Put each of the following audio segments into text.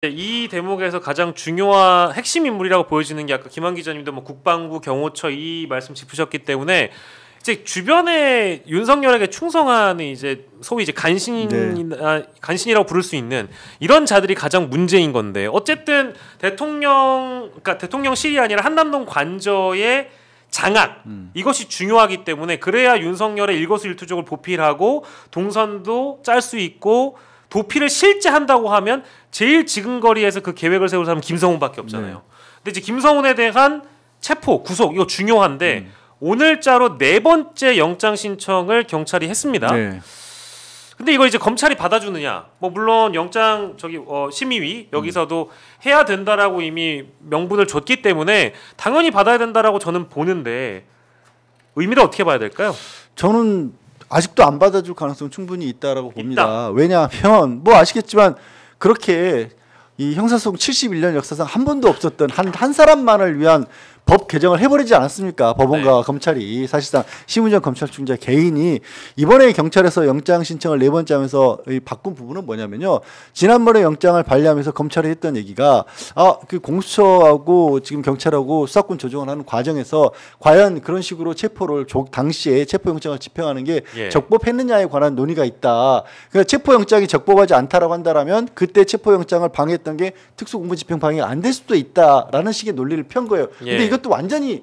이 대목에서 가장 중요한 핵심 인물이라고 보여지는 게 아까 김한 기자님도 뭐 국방부, 경호처 이 말씀 짚으셨기 때문에 이제 주변에 윤석열에게 충성하는 이제 소위 이제 간신이라고 부를 수 있는 이런 자들이 가장 문제인 건데 어쨌든 그러니까 대통령실이 아니라 한남동 관저의 장악 이것이 중요하기 때문에 그래야 윤석열의 일거수일투족을 보필하고 동선도 짤 수 있고 도피를 실제 한다고 하면 제일 지근거리에서 그 계획을 세울 사람은 김성훈밖에 없잖아요. 네. 근데 이제 김성훈에 대한 체포, 구속 이거 중요한데 오늘자로 4번째 영장 신청을 경찰이 했습니다. 네. 근데 이거 이제 검찰이 받아주느냐? 뭐 물론 영장 심의위 여기서도 해야 된다라고 이미 명분을 줬기 때문에 당연히 받아야 된다라고 저는 보는데 의미를 어떻게 봐야 될까요? 저는 아직도 안 받아줄 가능성은 충분히 있다라고 봅니다. 왜냐하면 뭐 아시겠지만 그렇게 이 형사소송 71년 역사상 한 번도 없었던 한 사람만을 위한 법 개정을 해버리지 않았습니까? 법원과 네. 검찰이 사실상 심의전 검찰총장 개인이 이번에 경찰에서 영장 신청을 4번째 하면서 바꾼 부분은 뭐냐면요. 지난번에 영장을 발의하면서 검찰이 했던 얘기가 그 공수처하고 지금 경찰하고 수사권 조정을 하는 과정에서 과연 그런 식으로 체포를 당시에 체포영장을 집행하는 게 적법했느냐에 관한 논의가 있다. 그러니까 체포영장이 적법하지 않다라고 한다면 그때 체포영장을 방해했던 게 특수공무집행 방해가 안 될 수도 있다라는 식의 논리를 편 거예요. 근데 이것도 완전히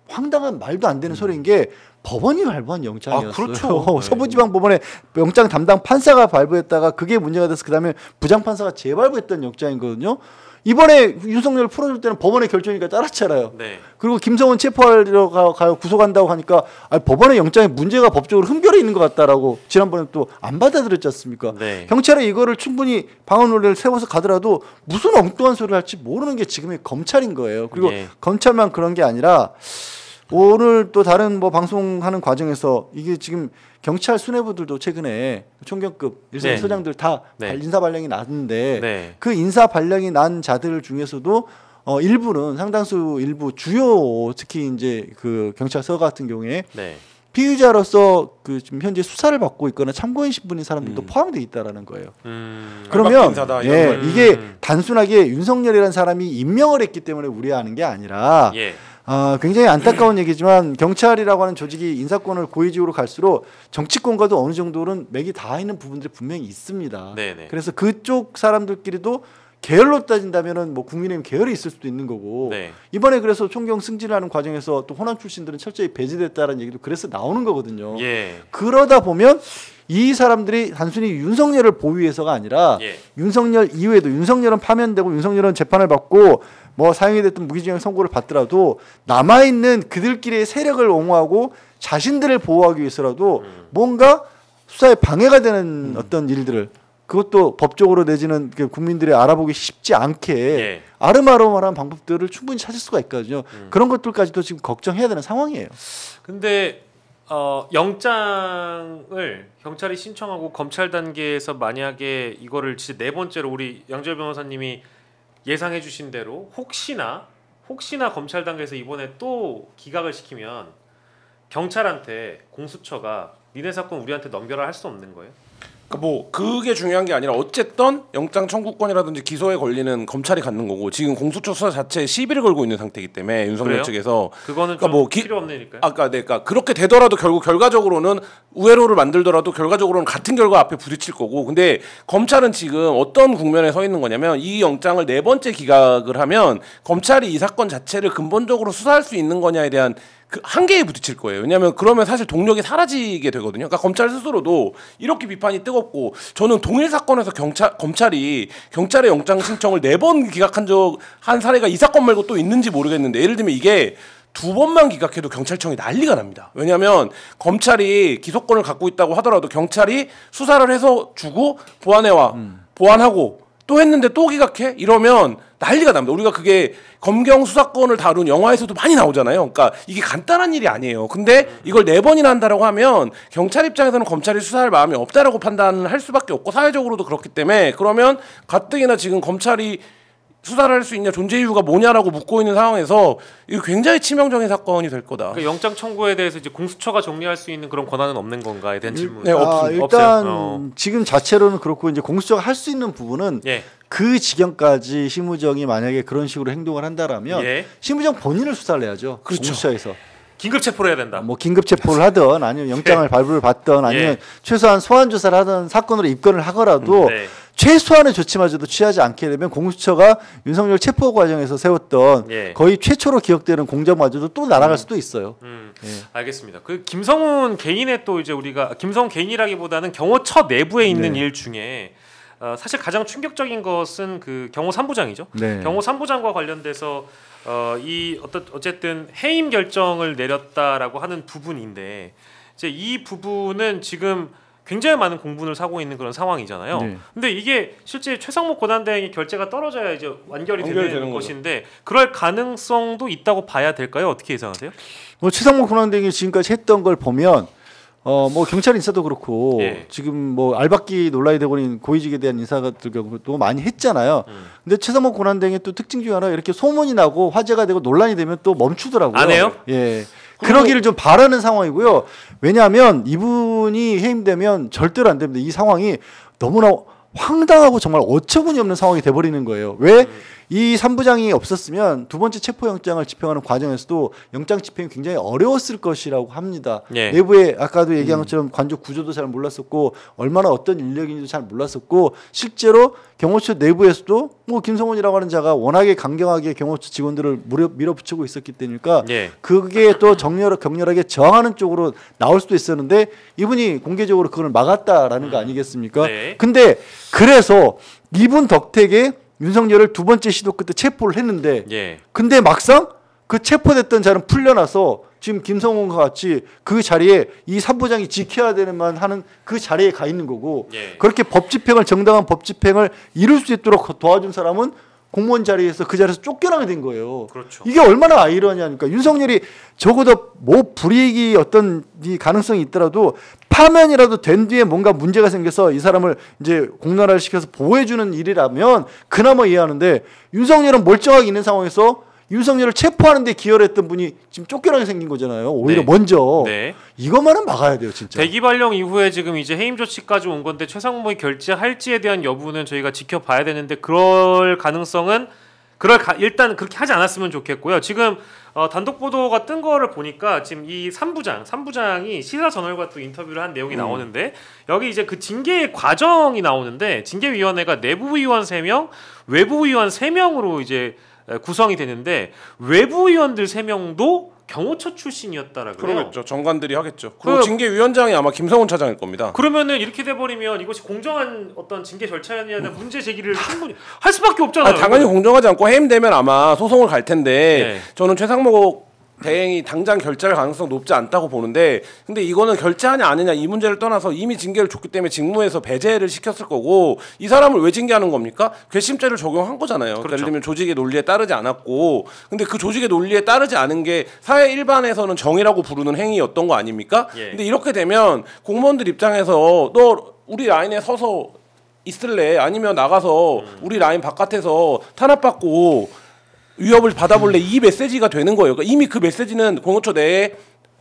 황당한 말도 안 되는 소리인 게 법원이 발부한 영장이었어요. 그렇죠. 서부지방법원의 영장 담당 판사가 발부했다가 그게 문제가 돼서 그다음에 부장판사가 재발부했던 영장이거든요. 이번에 윤석열 풀어줄 때는 법원의 결정이니까 따랐잖아요. 네. 그리고 김성훈 체포하러 가요 구속한다고 하니까 법원의 영장에 문제가 법적으로 흠결해 있는 것 같다라고 지난번에 또 안 받아들였지 않습니까? 네. 경찰이 이거를 충분히 방어 논리를 세워서 가더라도 무슨 엉뚱한 소리를 할지 모르는 게 지금의 검찰인 거예요. 그리고 검찰만 그런 게 아니라 오늘 또 다른 뭐 방송하는 과정에서 이게 지금 경찰 수뇌부들도 최근에 총경급 일선서장들 다 인사 발령이 났는데 그 인사 발령이 난 자들 중에서도 일부는 상당수 일부 주요 특히 이제 그 경찰서 같은 경우에 피의자로서 그 지금 현재 수사를 받고 있거나 참고인 신분인 사람들도 포함되어 있다라는 거예요. 그러면 이게 단순하게 윤석열이라는 사람이 임명을 했기 때문에 우려하는 게 아니라 굉장히 안타까운 얘기지만 경찰이라고 하는 조직이 인사권을 고위직으로 갈수록 정치권과도 어느 정도는 맥이 닿아 있는 부분들이 분명히 있습니다. 네네. 그래서 그쪽 사람들끼리도 계열로 따진다면은 뭐 국민의힘 계열이 있을 수도 있는 거고 이번에 그래서 총경 승진을 하는 과정에서 또 호남 출신들은 철저히 배제됐다는 얘기도 그래서 나오는 거거든요. 그러다 보면 이 사람들이 단순히 윤석열을 보위해서가 아니라 윤석열 이후에도 윤석열은 파면되고 윤석열은 재판을 받고 뭐 사형이 됐든 무기징역 선고를 받더라도 남아있는 그들끼리의 세력을 옹호하고 자신들을 보호하기 위해서라도 뭔가 수사에 방해가 되는 어떤 일들을 그것도 법적으로 내지는 국민들이 알아보기 쉽지 않게 아름아름한 방법들을 충분히 찾을 수가 있거든요. 그런 것들까지도 지금 걱정해야 되는 상황이에요. 근데 영장을 경찰이 신청하고 검찰 단계에서 만약에 이거를 진짜 4번째로 우리 양지열 변호사님이 예상해 주신 대로 혹시나 검찰 단계에서 이번에 또 기각을 시키면 경찰한테 공수처가 니네 사건 우리한테 넘겨라 할 수 없는 거예요? 그러니까 뭐 그게 중요한 게 아니라 어쨌든 영장 청구권이라든지 기소에 걸리는 검찰이 갖는 거고 지금 공수처 수사 자체에 시비를 걸고 있는 상태이기 때문에 윤석열 측에서 그거는 그러니까 뭐 필요 없는 일일까요? 그러니까 그렇게 되더라도 결국 결과적으로는 우회로를 만들더라도 결과적으로는 같은 결과 앞에 부딪힐 거고 근데 검찰은 지금 어떤 국면에 서 있는 거냐면 이 영장을 4번째 기각을 하면 검찰이 이 사건 자체를 근본적으로 수사할 수 있는 거냐에 대한 그 한계에 부딪힐 거예요. 왜냐하면 그러면 사실 동력이 사라지게 되거든요. 그러니까 검찰 스스로도 이렇게 비판이 뜨겁고 저는 동일 사건에서 검찰이 경찰의 영장 신청을 4번 기각한 한 사례가 이 사건 말고 또 있는지 모르겠는데 예를 들면 이게 2번만 기각해도 경찰청이 난리가 납니다. 왜냐하면 검찰이 기소권을 갖고 있다고 하더라도 경찰이 수사를 해서 주고 보완하고 또 했는데 또 기각해? 이러면 난리가 납니다. 우리가 그게 검경 수사권을 다룬 영화에서도 많이 나오잖아요. 그러니까 이게 간단한 일이 아니에요. 근데 이걸 4번이나 한다라고 하면 경찰 입장에서는 검찰이 수사할 마음이 없다라고 판단을 할 수밖에 없고 사회적으로도 그렇기 때문에 그러면 가뜩이나 지금 검찰이 수사를 할 수 있냐, 존재 이유가 뭐냐라고 묻고 있는 상황에서 이거 굉장히 치명적인 사건이 될 거다. 그러니까 영장 청구에 대해서 이제 공수처가 정리할 수 있는 그런 권한은 없는 건가에 대한 질문. 네, 일단 지금 자체로는 그렇고 이제 공수처가 할 수 있는 부분은 그 지경까지 심우정이 만약에 그런 식으로 행동을 한다라면 심우정 본인을 수사를 해야죠. 그렇죠. 공수처에서. 긴급 체포를 해야 된다. 뭐 긴급 체포를 하든 아니면 영장을 발부를 받든 아니면 최소한 소환 조사를 하든 사건으로 입건을 하더라도 최소한의 조치마저도 취하지 않게 되면 공수처가 윤석열 체포 과정에서 세웠던 거의 최초로 기억되는 공작마저도 또 날아갈 수도 있어요. 알겠습니다. 그 김성훈 개인의 또 이제 우리가 김성훈 개인이라기보다는 경호처 내부에 있는 일 중에 사실 가장 충격적인 것은 그 경호 3부장이죠. 경호 3부장과 관련돼서 어쨌든 해임 결정을 내렸다라고 하는 부분인데 이제 이 부분은 지금 굉장히 많은 공분을 사고 있는 그런 상황이잖아요. 근데 이게 실제 최상목 권한대행의 결재가 떨어져야 이제 완결이 되는 것인데 그럴 가능성도 있다고 봐야 될까요? 어떻게 예상하세요? 뭐 최상목 권한대행이 지금까지 했던 걸 보면 뭐 경찰 인사도 그렇고 지금 뭐 알박기 논란이 되고 있는 고위직에 대한 인사들 경우도 많이 했잖아요. 근데 최상목 권한대행의 또 특징 중에 하나 이렇게 소문이 나고 화제가 되고 논란이 되면 또 멈추더라고요. 안 해요? 그러기를 좀 바라는 상황이고요. 왜냐하면 이분이 해임되면 절대로 안 됩니다. 이 상황이 너무나 황당하고 정말 어처구니 없는 상황이 돼버리는 거예요. 왜? 이 3부장이 없었으면 두 번째 체포영장을 집행하는 과정에서도 영장 집행이 굉장히 어려웠을 것이라고 합니다. 내부에 아까도 얘기한 것처럼 관저 구조도 잘 몰랐었고 얼마나 어떤 인력인지도 잘 몰랐었고 실제로 경호처 내부에서도 뭐 김성훈이라고 하는 자가 워낙에 강경하게 경호처 직원들을 밀어붙이고 있었기 때문이니까 그게 또 격렬하게 저항하는 쪽으로 나올 수도 있었는데 이분이 공개적으로 그걸 막았다라는 거 아니겠습니까? 근데 그래서 이분 덕택에 윤석열을 두 번째 시도 끝에 체포를 했는데 근데 막상 그 체포됐던 자는 풀려나서 지금 김성훈과 같이 그 자리에 이 3부장이 지켜야 되는만 하는 그 자리에 가 있는 거고 그렇게 정당한 법 집행을 이룰 수 있도록 도와준 사람은 공무원 자리에서 그 자리에서 쫓겨나게 된 거예요. 이게 얼마나 아이러니하니까 윤석열이 적어도 뭐 불이익이 어떤 이 가능성이 있더라도 파면이라도 된 뒤에 뭔가 문제가 생겨서 이 사람을 이제 공론화를 시켜서 보호해주는 일이라면 그나마 이해하는데 윤석열은 멀쩡하게 있는 상황에서 윤석열을 체포하는 데 기여를 했던 분이 지금 쫓겨나게 생긴 거잖아요. 오히려 먼저. 이것만은 막아야 돼요, 진짜. 대기 발령 이후에 지금 이제 해임 조치까지 온 건데 최상목이 결재할지에 대한 여부는 저희가 지켜봐야 되는데 그럴 가능성은 일단 그렇게 하지 않았으면 좋겠고요. 지금 단독 보도가 뜬 거를 보니까 지금 이 3부장이 시사저널과 또 인터뷰를 한 내용이 나오는데 여기 이제 그 징계 과정이 나오는데 징계위원회가 내부위원 3명, 외부위원 3명으로 이제 구성이 되는데 외부위원들 3명도 경호처 출신이었다라고요. 그러겠죠. 정관들이 하겠죠. 그리고 징계위원장이 아마 김성훈 차장일 겁니다. 그러면은 이렇게 돼버리면 이것이 공정한 어떤 징계 절차였냐에 대한 문제 제기를 충분히 할 수밖에 없잖아요. 당연히 공정하지 않고 해임되면 아마 소송을 갈 텐데 저는 최상목 대행이 당장 결재할 가능성 높지 않다고 보는데 근데 이거는 결재하냐 아니냐 이 문제를 떠나서 이미 징계를 줬기 때문에 직무에서 배제를 시켰을 거고 이 사람을 왜 징계하는 겁니까? 괘씸죄를 적용한 거잖아요. 예를 들면 조직의 논리에 따르지 않았고 근데 그 조직의 논리에 따르지 않은 게 사회 일반에서는 정의라고 부르는 행위였던 거 아닙니까? 근데 이렇게 되면 공무원들 입장에서 너 우리 라인에 서서 있을래? 아니면 나가서 우리 라인 바깥에서 탄압받고 위협을 받아볼래 이 메시지가 되는 거예요. 그러니까 이미 그 메시지는 공호처 내에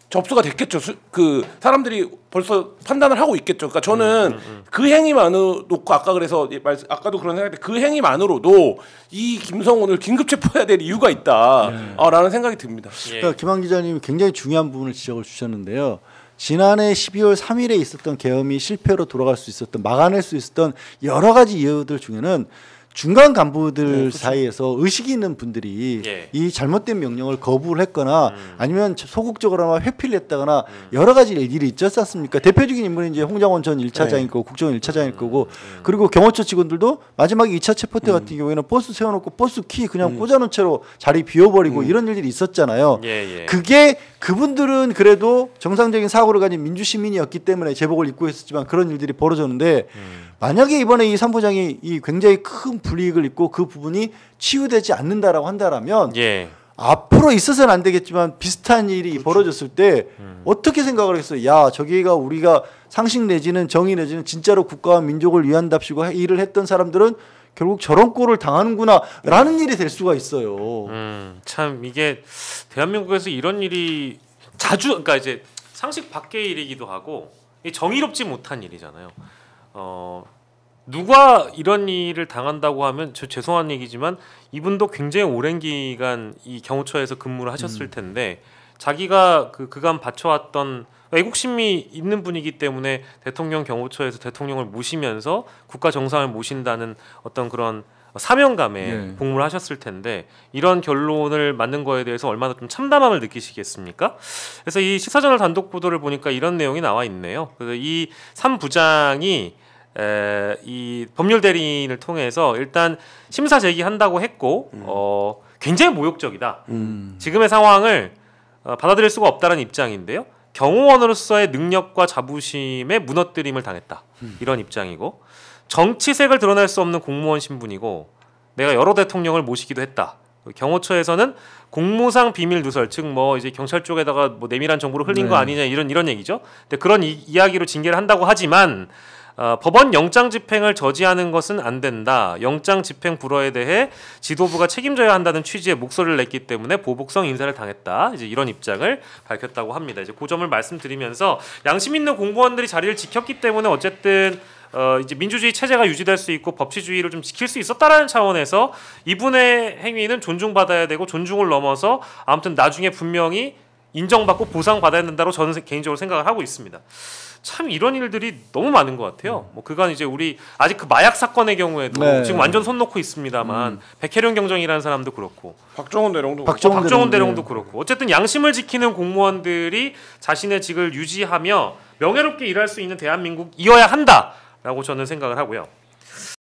접수가 됐겠죠. 그 사람들이 벌써 판단을 하고 있겠죠. 그러니까 저는 그 행위만으로 놓고 아까도 그런 생각인데 그 행위만으로도 이 김성훈을 긴급 체포해야 될 이유가 있다라는 생각이 듭니다. 그러니까 김한 기자님이 굉장히 중요한 부분을 지적을 주셨는데요. 지난해 12월 3일에 있었던 계엄이 실패로 돌아갈 수 있었던 막아낼 수 있었던 여러 가지 이유들 중에는 중간 간부들 사이에서 의식이 있는 분들이 이 잘못된 명령을 거부를 했거나 아니면 소극적으로 회피를 했다거나 여러 가지 일이 있지 않습니까? 대표적인 인물이 이제 홍장원 전 1차장일 거고 국정원 1차장일 거고 그리고 경호처 직원들도 마지막에 2차 체포 때 같은 경우에는 버스 세워놓고 버스 키 그냥 꽂아놓은 채로 자리 비워버리고 이런 일들이 있었잖아요. 그게 그분들은 그래도 정상적인 사고를 가진 민주시민이었기 때문에 제복을 입고 있었지만 그런 일들이 벌어졌는데 만약에 이번에 이 3부장이 이 굉장히 큰 불이익을 입고 그 부분이 치유되지 않는다라고 한다라면 앞으로 있어서는 안 되겠지만 비슷한 일이 벌어졌을 때 어떻게 생각을 했어요? 야 저기가 우리가 상식 내지는 정의 내지는 진짜로 국가와 민족을 위한답시고 일을 했던 사람들은 결국 저런 꼴을 당하는구나라는 일이 될 수가 있어요. 참 이게 대한민국에서 이런 일이 자주 그러니까 이제 상식 밖의 일이기도 하고 정의롭지 못한 일이잖아요. 누가 이런 일을 당한다고 하면 저 죄송한 얘기지만 이분도 굉장히 오랜 기간 이 경호처에서 근무를 하셨을 텐데 자기가 그간 바쳐왔던 애국심이 있는 분이기 때문에 대통령 경호처에서 대통령을 모시면서 국가 정상을 모신다는 어떤 그런 사명감에 복무를 하셨을 텐데 이런 결론을 맞는 거에 대해서 얼마나 좀 참담함을 느끼시겠습니까? 그래서 이 시사저널 단독 보도를 보니까 이런 내용이 나와 있네요. 그래서 이 3부장이 이 법률 대리인을 통해서 일단 심사 제기한다고 했고 굉장히 모욕적이다. 지금의 상황을 받아들일 수가 없다는 입장인데요. 경호원으로서의 능력과 자부심에 무너뜨림을 당했다. 이런 입장이고 정치색을 드러낼 수 없는 공무원 신분이고 내가 여러 대통령을 모시기도 했다. 경호처에서는 공무상 비밀 누설, 즉 뭐 이제 경찰 쪽에다가 뭐 내밀한 정보를 흘린 거 아니냐 이런 얘기죠. 근데 그런 이야기로 징계를 한다고 하지만 법원 영장 집행을 저지하는 것은 안 된다. 영장 집행 불허에 대해 지도부가 책임져야 한다는 취지의 목소리를 냈기 때문에 보복성 인사를 당했다. 이제 이런 입장을 밝혔다고 합니다. 이제 그 점을 말씀드리면서 양심 있는 공무원들이 자리를 지켰기 때문에 어쨌든 이제 민주주의 체제가 유지될 수 있고 법치주의를 좀 지킬 수 있었다라는 차원에서 이분의 행위는 존중받아야 되고 존중을 넘어서 아무튼 나중에 분명히 인정받고 보상받아야 된다고 저는 개인적으로 생각을 하고 있습니다. 참 이런 일들이 너무 많은 것 같아요. 뭐 그간 이제 우리 아직 그 마약 사건의 경우에도 지금 완전 손 놓고 있습니다만 백혜련 경정이라는 사람도 그렇고 박정훈 대령도 그렇고 어쨌든 양심을 지키는 공무원들이 자신의 직을 유지하며 명예롭게 일할 수 있는 대한민국이어야 한다라고 저는 생각을 하고요.